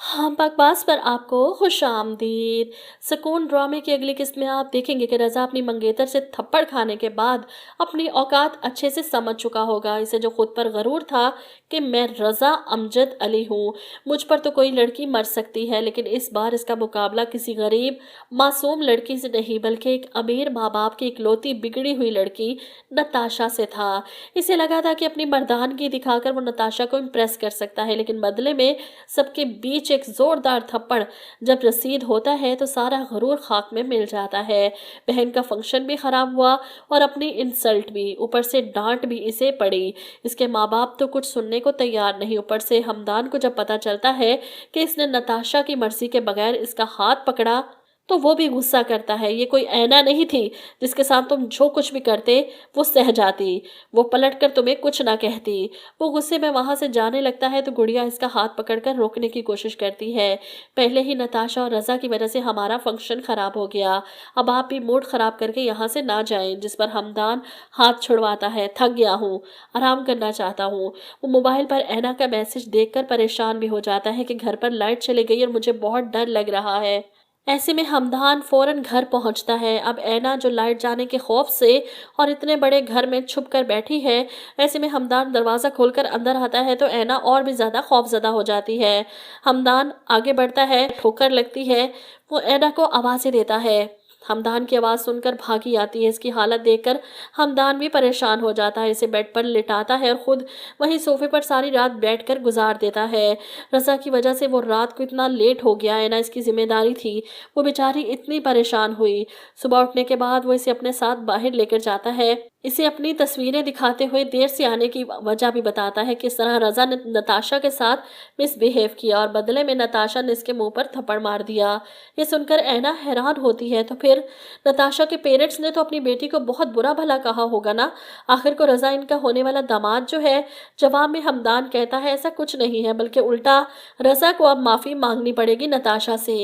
हाँ, बकवास पर आपको खुश आमदीद। सुकून ड्रामे की अगली किस्त में आप देखेंगे कि रज़ा अपनी मंगेतर से थप्पड़ खाने के बाद अपनी औकात अच्छे से समझ चुका होगा। इसे जो खुद पर गरूर था कि मैं रज़ा अमजद अली हूँ, मुझ पर तो कोई लड़की मर सकती है, लेकिन इस बार इसका मुकाबला किसी गरीब मासूम लड़की से नहीं बल्कि एक अमीर माँ बाप की इकलौती बिगड़ी हुई लड़की नताशा से था। इसे लगा था कि अपनी मर्दानगी दिखाकर वो नताशा को इम्प्रेस कर सकता है, लेकिन बदले में सबके बीच एक जोरदार थप्पड़ जब रसीद होता है तो सारा गरूर खाक में मिल जाता है। बहन का फंक्शन भी खराब हुआ और अपनी इंसल्ट भी, ऊपर से डांट भी इसे पड़ी। इसके माँ बाप तो कुछ सुनने को तैयार नहीं। ऊपर से हमदान को जब पता चलता है कि इसने नताशा की मर्जी के बगैर इसका हाथ पकड़ा तो वो भी गुस्सा करता है। ये कोई ऐना नहीं थी जिसके साथ तुम जो कुछ भी करते वो सह जाती, वो पलट कर तुम्हें कुछ ना कहती। वो गुस्से में वहां से जाने लगता है तो गुड़िया इसका हाथ पकड़कर रोकने की कोशिश करती है। पहले ही नताशा और रज़ा की वजह से हमारा फंक्शन खराब हो गया, अब आप भी मूड खराब करके यहाँ से ना जाएं। जिस पर हमदान हाथ छुड़वाता है। थक गया हूँ, आराम करना चाहता हूँ। वो मोबाइल पर ऐना का मैसेज देखकर परेशान भी हो जाता है कि घर पर लाइट चली गई और मुझे बहुत डर लग रहा है। ऐसे में हमदान फौरन घर पहुंचता है। अब ऐना जो लाइट जाने के खौफ से और इतने बड़े घर में छुप कर बैठी है, ऐसे में हमदान दरवाज़ा खोलकर अंदर आता है तो ऐना और भी ज़्यादा खौफजदा हो जाती है। हमदान आगे बढ़ता है, ठोकर लगती है, वो ऐना को आवाज़ें देता है। हमदान की आवाज़ सुनकर भागी आती है। इसकी हालत देखकर हमदान भी परेशान हो जाता है, इसे बेड पर लिटाता है और खुद वहीं सोफे पर सारी रात बैठकर गुजार देता है। रज़ा की वजह से वो रात को इतना लेट हो गया है ना, इसकी जिम्मेदारी थी। वो बेचारी इतनी परेशान हुई। सुबह उठने के बाद वो इसे अपने साथ बाहर लेकर जाता है, इसे अपनी तस्वीरें दिखाते हुए देर से आने की वजह भी बताता है। किस तरह रज़ा ने नताशा के साथ मिसबिहेव किया और बदले में नताशा ने इसके मुंह पर थप्पड़ मार दिया। ये सुनकर ऐना हैरान होती है तो फिर नताशा के पेरेंट्स ने तो अपनी बेटी को बहुत बुरा भला कहा होगा ना, आखिर को रज़ा इनका होने वाला दामाद जो है। जवाब में हमदान कहता है ऐसा कुछ नहीं है, बल्कि उल्टा रज़ा को अब माफ़ी मांगनी पड़ेगी नताशा से।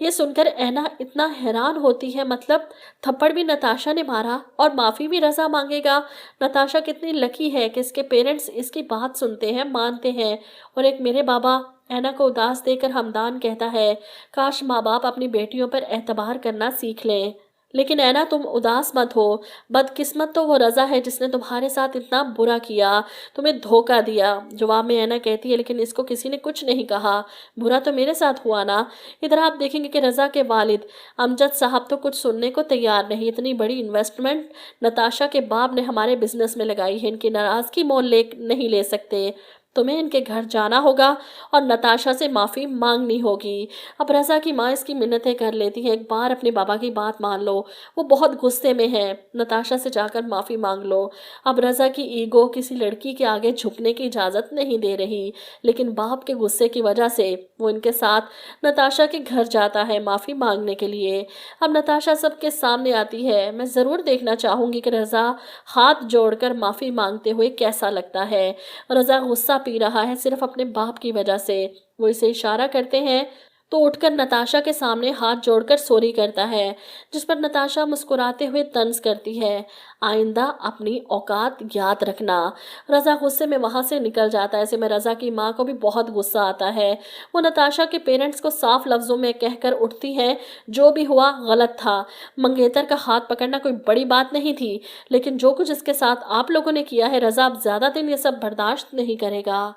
ये सुनकर ऐना इतना हैरान होती है, मतलब थप्पड़ भी नताशा ने मारा और माफ़ी भी रज़ा मांगेगा। नताशा कितनी लकी है कि इसके पेरेंट्स इसकी बात सुनते हैं, मानते हैं। और एक मेरे बाबा। ऐना को उदास देकर हमदान कहता है काश माँ बाप अपनी बेटियों पर एतबार करना सीख लें। लेकिन ऐना तुम उदास मत हो, बदकिस्मत तो वो रज़ा है जिसने तुम्हारे साथ इतना बुरा किया, तुम्हें धोखा दिया। जवाब में ऐना कहती है लेकिन इसको किसी ने कुछ नहीं कहा, बुरा तो मेरे साथ हुआ ना। इधर आप देखेंगे कि रज़ा के वालिद अमजद साहब तो कुछ सुनने को तैयार नहीं। इतनी बड़ी इन्वेस्टमेंट नताशा के बाप ने हमारे बिजनेस में लगाई है, इनकी नाराज़गी मोल नहीं ले सकते। तुम्हें इनके घर जाना होगा और नताशा से माफ़ी मांगनी होगी। अब रज़ा की माँ इसकी मिन्नतें कर लेती है, एक बार अपने बाबा की बात मान लो, वो बहुत गुस्से में है, नताशा से जाकर माफ़ी मांग लो। अब रज़ा की ईगो किसी लड़की के आगे झुकने की इजाज़त नहीं दे रही, लेकिन बाप के गुस्से की वजह से वो इनके साथ नताशा के घर जाता है माफ़ी मांगने के लिए। अब नताशा सबके सामने आती है। मैं ज़रूर देखना चाहूँगी कि रज़ा हाथ जोड़कर माफ़ी मांगते हुए कैसा लगता है। रज़ा गुस्सा पी रहा है सिर्फ अपने बाप की वजह से। वो इसे इशारा करते हैं तो उठकर नताशा के सामने हाथ जोड़कर सॉरी करता है, जिस पर नताशा मुस्कुराते हुए तंज करती है आइंदा अपनी औकात याद रखना। रज़ा गुस्से में वहां से निकल जाता है। ऐसे में रज़ा की माँ को भी बहुत गुस्सा आता है। वो नताशा के पेरेंट्स को साफ लफ्ज़ों में कहकर उठती है जो भी हुआ गलत था, मंगेतर का हाथ पकड़ना कोई बड़ी बात नहीं थी, लेकिन जो कुछ इसके साथ आप लोगों ने किया है रज़ा अब ज़्यादा दिन ये सब बर्दाश्त नहीं करेगा।